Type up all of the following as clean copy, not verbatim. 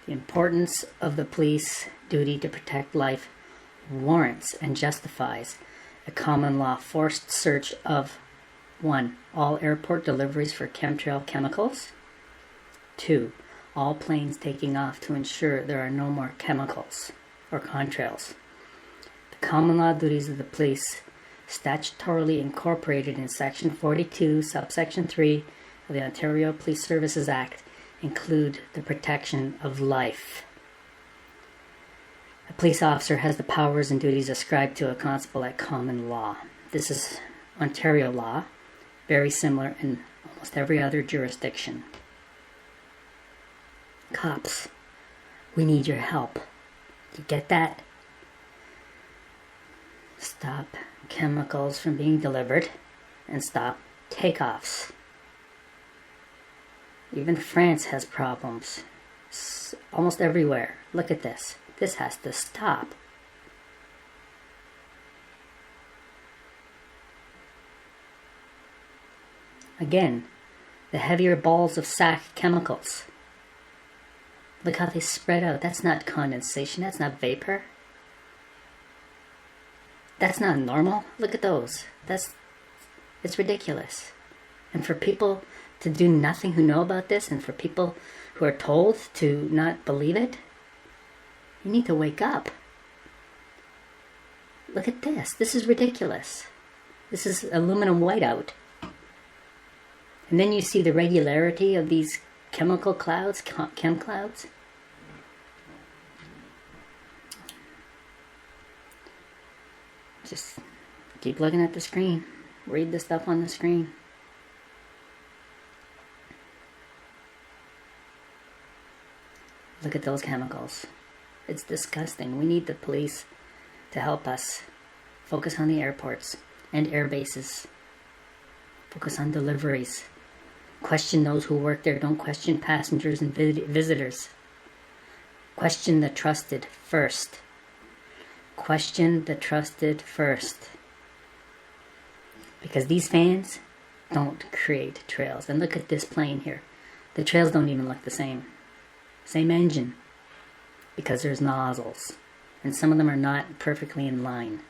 The importance of the police duty to protect life warrants and justifies a common law forced search of 1. All airport deliveries for chemtrail chemicals. 2. All planes taking off to ensure there are no more chemicals or contrails. The common law duties of the police, statutorily incorporated in Section 42, subsection 3 of the Ontario Police Services Act, include the protection of life. A police officer has the powers and duties ascribed to a constable at common law. This is Ontario law, very similar in almost every other jurisdiction. Cops, we need your help. You get that? Stop chemicals from being delivered and stop takeoffs. Even France has problems. Almost everywhere. Look at this. This has to stop. Again, the heavier balls of sack chemicals. Look how they spread out. That's not condensation. That's not vapor. That's not normal. Look at those. It's ridiculous. And for people to do nothing who know about this, and for people who are told to not believe it, you need to wake up. Look at this. This is ridiculous. This is aluminum whiteout. And then you see the regularity of these chemical clouds, chem clouds. Just keep looking at the screen. Read the stuff on the screen. Look at those chemicals. It's disgusting. We need the police to help us focus on the airports and air bases. Focus on deliveries. Question those who work there. Don't question passengers and visitors. Question the trusted first. Question the trusted first. Because these fans don't create trails. And look at this plane here. The trails don't even look the same. Same engine. Because there's nozzles. And some of them are not perfectly in line.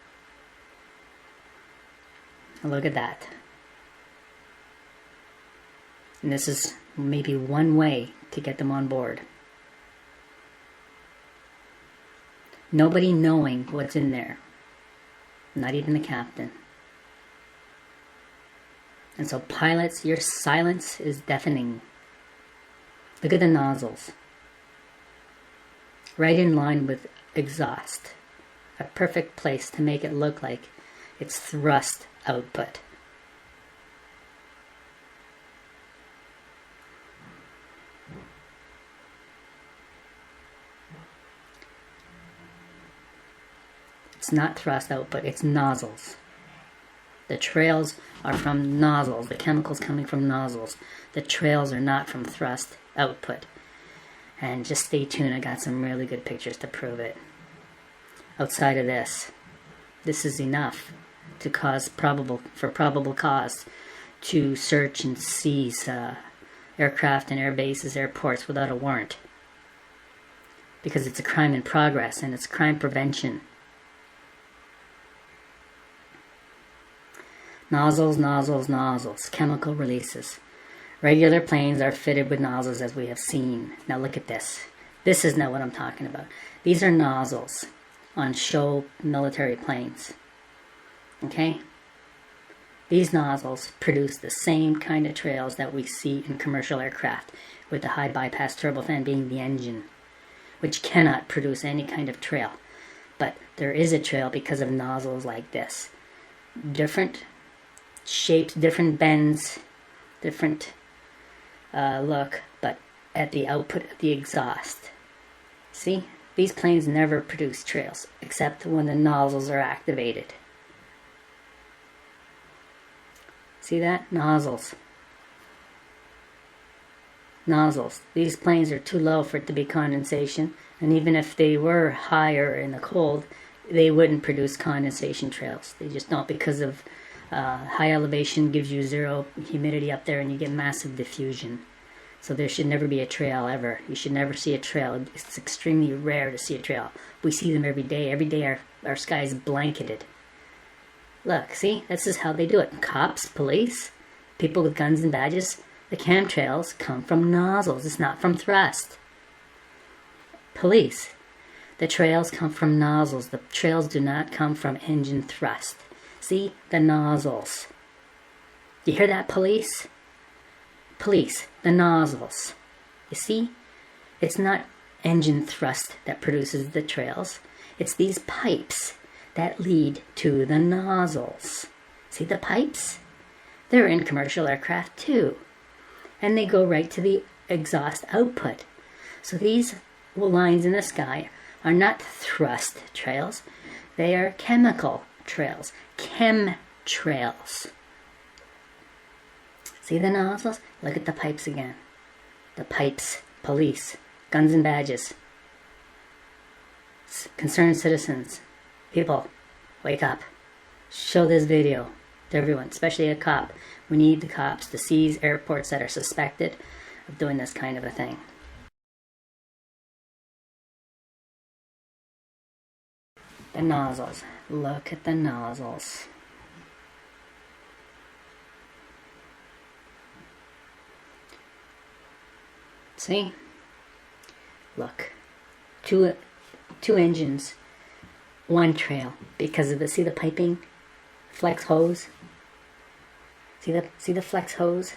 Look at that. And this is maybe one way to get them on board. Nobody knowing what's in there. Not even the captain. And so pilots, your silence is deafening. Look at the nozzles. Right in line with exhaust. A perfect place to make it look like it's thrust output. It's not thrust output, it's nozzles. The trails are from nozzles, the chemicals coming from nozzles. The trails are not from thrust output. And just stay tuned, I got some really good pictures to prove it. Outside of this is enough to cause probable cause to search and seize aircraft and air bases, airports without a warrant. Because it's a crime in progress and it's crime prevention. Nozzles, nozzles, nozzles, chemical releases. Regular planes are fitted with nozzles, as we have seen. Now look at this. This is not what I'm talking about. These are nozzles on show military planes. Okay? These nozzles produce the same kind of trails that we see in commercial aircraft, with the high bypass turbofan being the engine, which cannot produce any kind of trail. But there is a trail because of nozzles like this. Different shapes, different bends, different look, but at the output of the exhaust. See? These planes never produce trails, except when the nozzles are activated. See that? Nozzles. Nozzles. These planes are too low for it to be condensation, and even if they were higher in the cold, they wouldn't produce condensation trails. They just don't, because of high elevation gives you zero humidity up there and you get massive diffusion. So there should never be a trail ever. You should never see a trail. It's extremely rare to see a trail. We see them every day. Every day our sky is blanketed. Look, see? This is how they do it. Cops, police, people with guns and badges. The chemtrails come from nozzles. It's not from thrust. Police. The trails come from nozzles. The trails do not come from engine thrust. See? The nozzles. You hear that, police? Police. The nozzles. You see? It's not engine thrust that produces the trails. It's these pipes that lead to the nozzles. See the pipes? They're in commercial aircraft too. And they go right to the exhaust output. So these lines in the sky are not thrust trails. They are chemical trails. Chemtrails. See the nozzles? Look at the pipes again. The pipes. Police. Guns and badges. Concerned citizens. People, wake up. Show this video to everyone, especially a cop. We need the cops to seize airports that are suspected of doing this kind of a thing. The nozzles. Look at the nozzles. See? Look. Two engines. One trail. Because of the, see the piping? Flex hose. See the flex hose?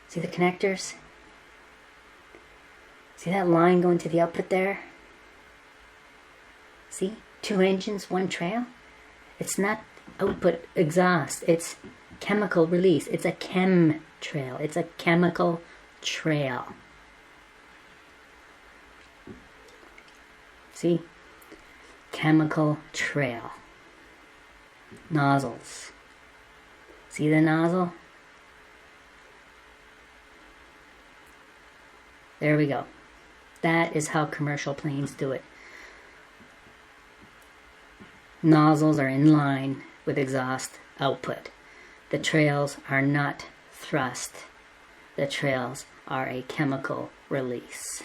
See the connectors? See that line going to the output there? See? Two engines, one trail? It's not output exhaust. It's chemical release. It's a chemtrail. It's a chemical trail. See? Chemical trail. Nozzles. See the nozzle? There we go. That is how commercial planes do it. Nozzles are in line with exhaust output. The trails are not thrust. The trails are a chemical release.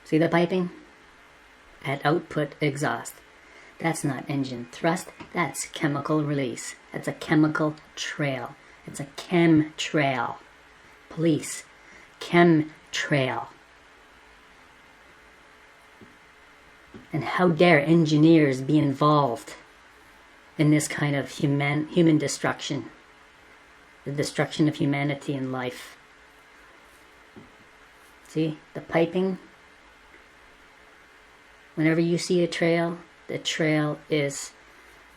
See the piping? At output exhaust. That's not engine thrust, that's chemical release. That's a chemical trail. It's a chemtrail. Police. Chemtrail. And how dare engineers be involved in this kind of human destruction. The destruction of humanity and life. See the piping? Whenever you see a trail, the trail is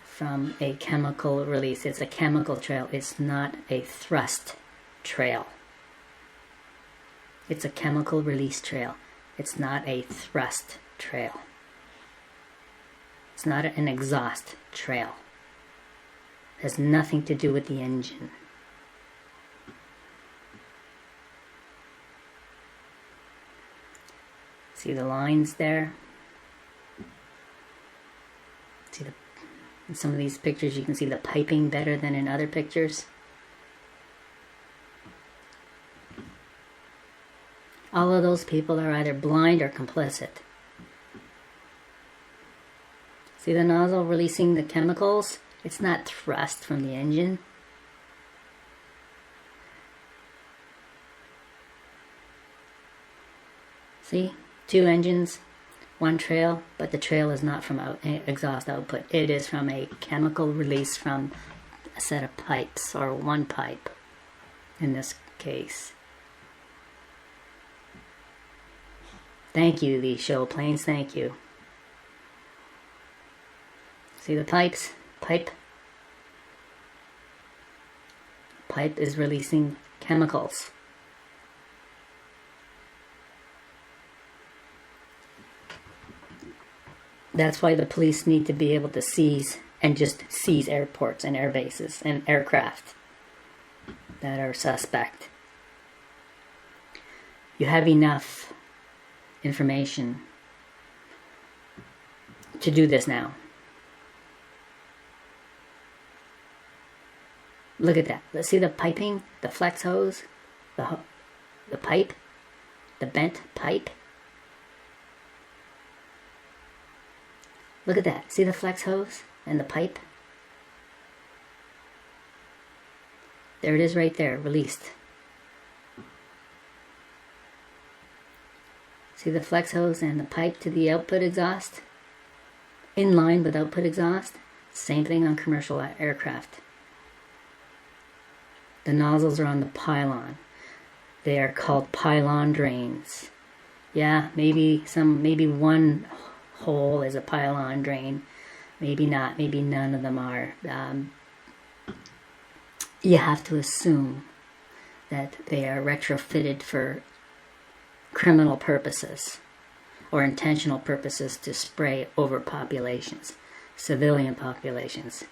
from a chemical release. It's a chemical trail. It's not a thrust trail. It's a chemical release trail. It's not a thrust trail. It's not an exhaust trail. It has nothing to do with the engine. See the lines there? See in some of these pictures you can see the piping better than in other pictures. All of those people are either blind or complicit. See the nozzle releasing the chemicals? It's not thrust from the engine. See? Two engines. One trail, but the trail is not from exhaust output. It is from a chemical release from a set of pipes, or one pipe in this case. Thank you, these show planes, thank you. See the pipes? Pipe is releasing chemicals. That's why the police need to be able to seize airports and air bases and aircraft that are suspect. You have enough information to do this now. Look at that. Let's see the piping, the flex hose, the pipe, the bent pipe. Look at that. See the flex hose and the pipe? There it is right there, released. See the flex hose and the pipe to the output exhaust? In line with output exhaust. Same thing on commercial aircraft. The nozzles are on the pylon. They are called pylon drains. Yeah, maybe one hole is a pylon drain. Maybe not. Maybe none of them are. You have to assume that they are retrofitted for criminal purposes or intentional purposes to spray over populations, civilian populations,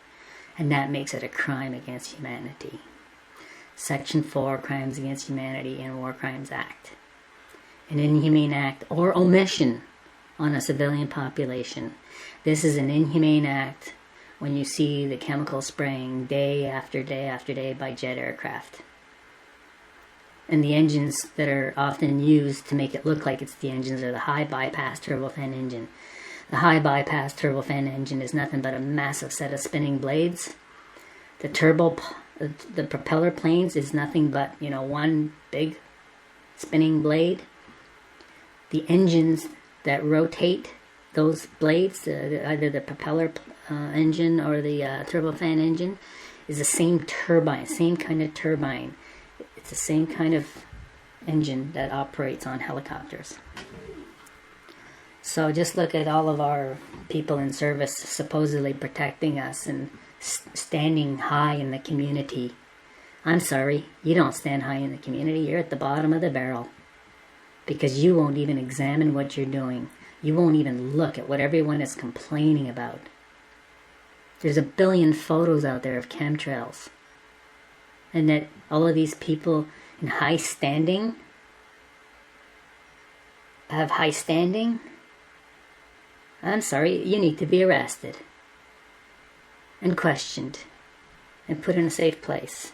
and that makes it a crime against humanity. Section 4, Crimes Against Humanity and War Crimes Act. An inhumane act or omission on a civilian population. This is an inhumane act when you see the chemical spraying day after day after day by jet aircraft. And the engines that are often used to make it look like it's the engines are the high bypass turbofan engine. The high bypass turbofan engine is nothing but a massive set of spinning blades. The propeller planes is nothing but, one big spinning blade. The engines that rotate those blades, either the propeller engine or the turbofan engine, is the same turbine, same kind of turbine. It's the same kind of engine that operates on helicopters. So just look at all of our people in service supposedly protecting us and standing high in the community. I'm sorry, you don't stand high in the community. You're at the bottom of the barrel because you won't even examine what you're doing. You won't even look at what everyone is complaining about. There's a billion photos out there of chemtrails, and that all of these people in high standing have high standing. I'm sorry, you need to be arrested and questioned and put in a safe place.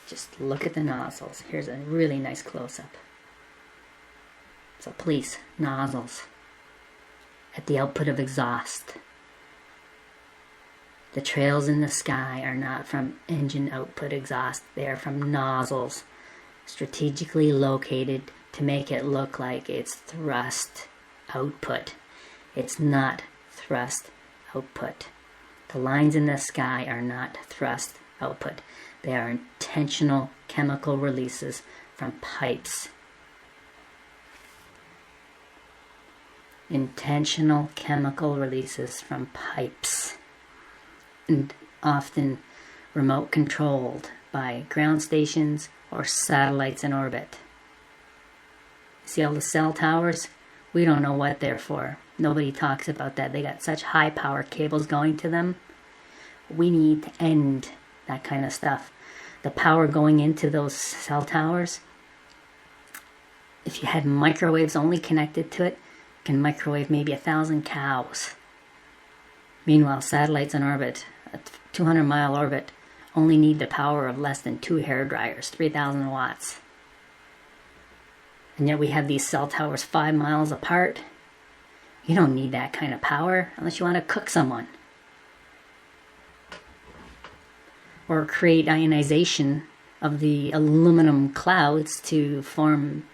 Just look at the nozzles. Here's a really nice close-up. So police nozzles at the output of exhaust. The trails in the sky are not from engine output exhaust. They are from nozzles strategically located to make it look like it's thrust output. It's not thrust output. The lines in the sky are not thrust output. They are intentional chemical releases from pipes. Intentional chemical releases from pipes. And often remote controlled by ground stations or satellites in orbit. See all the cell towers? We don't know what they're for. Nobody talks about that. They got such high power cables going to them. We need to end that kind of stuff. The power going into those cell towers, if you had microwaves only connected to it, can microwave maybe 1,000 cows. Meanwhile, satellites in orbit, a 200-mile orbit, only need the power of less than 2 hair dryers, 3,000 watts. And yet we have these cell towers 5 miles apart. You don't need that kind of power unless you want to cook someone. Or create ionization of the aluminum clouds to form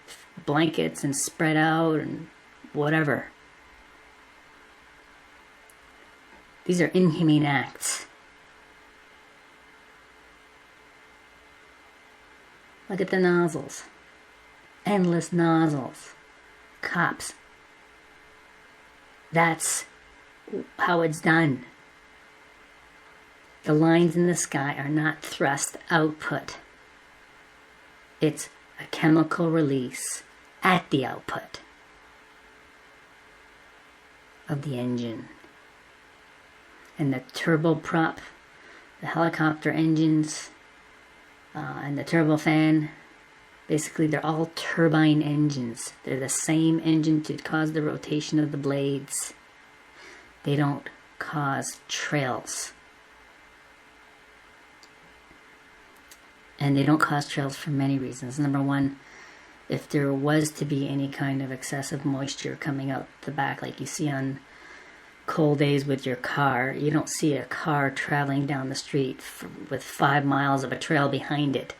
blankets and spread out and whatever. These are inhumane acts. Look at the nozzles. Endless nozzles. Cops. That's how it's done. The lines in the sky are not thrust output. It's a chemical release at the output of the engine. And the turboprop, the helicopter engines, and the turbofan Basically, they're all turbine engines. They're the same engine to cause the rotation of the blades. They don't cause trails. And they don't cause trails for many reasons. Number one, if there was to be any kind of excessive moisture coming out the back, like you see on cold days with your car, you don't see a car traveling down the street with 5 miles of a trail behind it.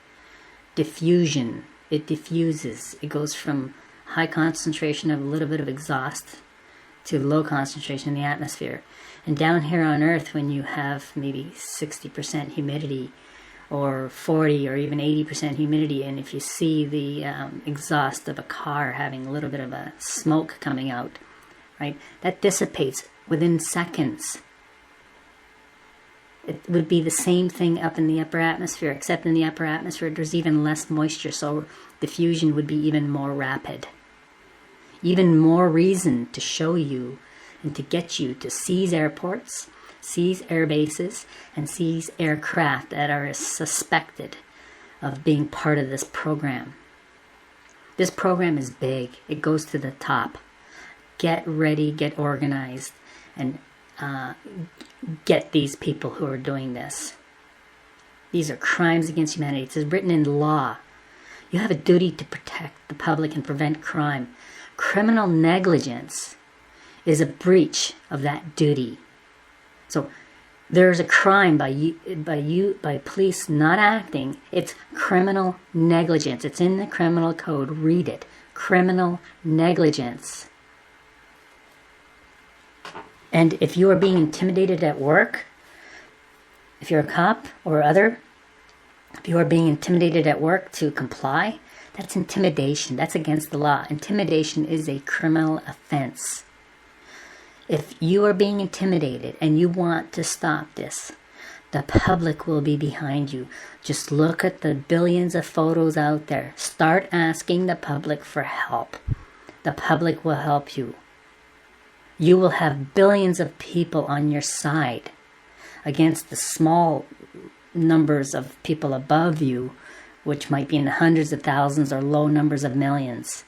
Diffusion. It diffuses. It goes from high concentration of a little bit of exhaust to low concentration in the atmosphere. And down here on Earth, when you have maybe 60% humidity or 40 or even 80% humidity, and if you see the exhaust of a car having a little bit of a smoke coming out, right, that dissipates within seconds. It would be the same thing up in the upper atmosphere, except in the upper atmosphere there's even less moisture, so diffusion would be even more rapid. Even more reason to show you and to get you to seize airports, seize air bases, and seize aircraft that are suspected of being part of this program. This program is big. It goes to the top. Get ready, get organized, and get these people who are doing this. These are crimes against humanity. It's written in law. You have a duty to protect the public and prevent crime. Criminal negligence is a breach of that duty. So there's a crime by police not acting. It's criminal negligence. It's in the criminal code. Read it. Criminal negligence. And if you are being intimidated at work, if you're a cop or other, if you are being intimidated at work to comply, that's intimidation. That's against the law. Intimidation is a criminal offense. If you are being intimidated and you want to stop this, the public will be behind you. Just look at the billions of photos out there. Start asking the public for help. The public will help you. You will have billions of people on your side against the small numbers of people above you, which might be in the hundreds of thousands or low numbers of millions.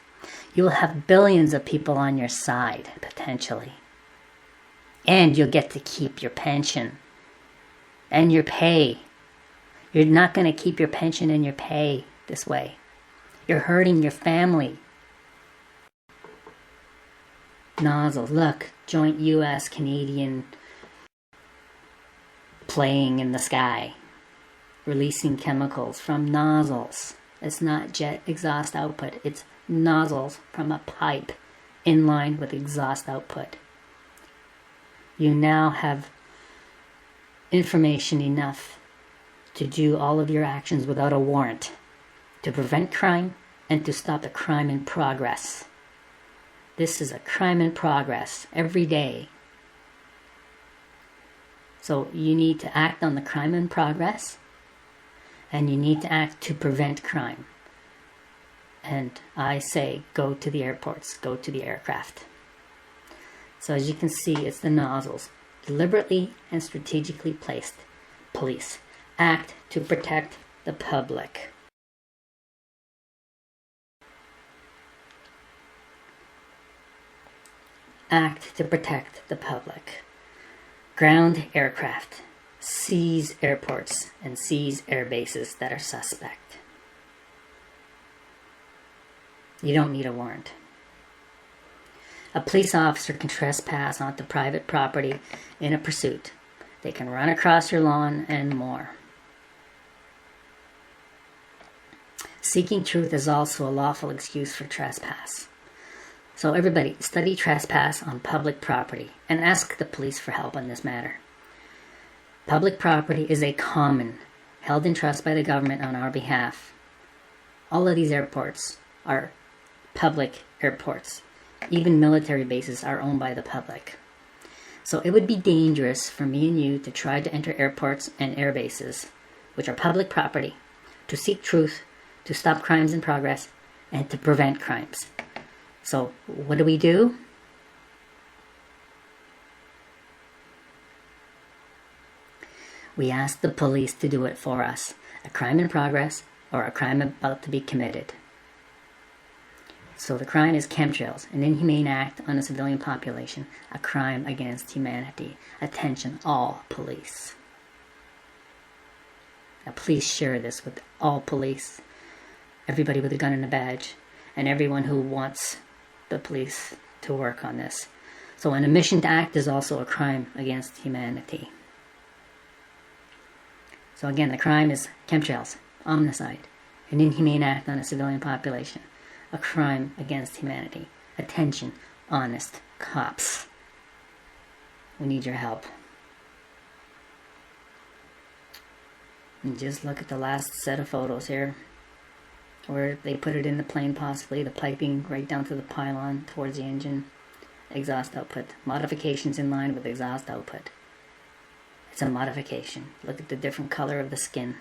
You will have billions of people on your side, potentially. And you'll get to keep your pension and your pay. You're not going to keep your pension and your pay this way. You're hurting your family. Nozzles. Look, joint US-Canadian playing in the sky, releasing chemicals from nozzles. It's not jet exhaust output. It's nozzles from a pipe in line with exhaust output. You now have information enough to do all of your actions without a warrant, to prevent crime and to stop the crime in progress. This is a crime in progress every day. So you need to act on the crime in progress, and you need to act to prevent crime. And I say, go to the airports, go to the aircraft. So as you can see, it's the nozzles, deliberately and strategically placed. Police, act to protect the public. Act to protect the public. Ground aircraft, seize airports, and seize air bases that are suspect. You don't need a warrant. A police officer can trespass onto private property in a pursuit. They can run across your lawn and more. Seeking truth is also a lawful excuse for trespass. So everybody, study trespass on public property and ask the police for help on this matter. Public property is a common, held in trust by the government on our behalf. All of these airports are public airports. Even military bases are owned by the public. So it would be dangerous for me and you to try to enter airports and air bases, which are public property, to seek truth, to stop crimes in progress, and to prevent crimes. So what do? We ask the police to do it for us. A crime in progress or a crime about to be committed. So the crime is chemtrails, an inhumane act on a civilian population, a crime against humanity. Attention, all police. Now please share this with all police, everybody with a gun and a badge, and everyone who wants the police to work on this. So an omission to act is also a crime against humanity. So again, the crime is chemtrails, homicide, an inhumane act on a civilian population, a crime against humanity. Attention, honest cops. We need your help. And just look at the last set of photos here, where they put it in the plane, possibly the piping right down to the pylon towards the engine. Exhaust output. Modifications in line with exhaust output. It's a modification. Look at the different color of the skin.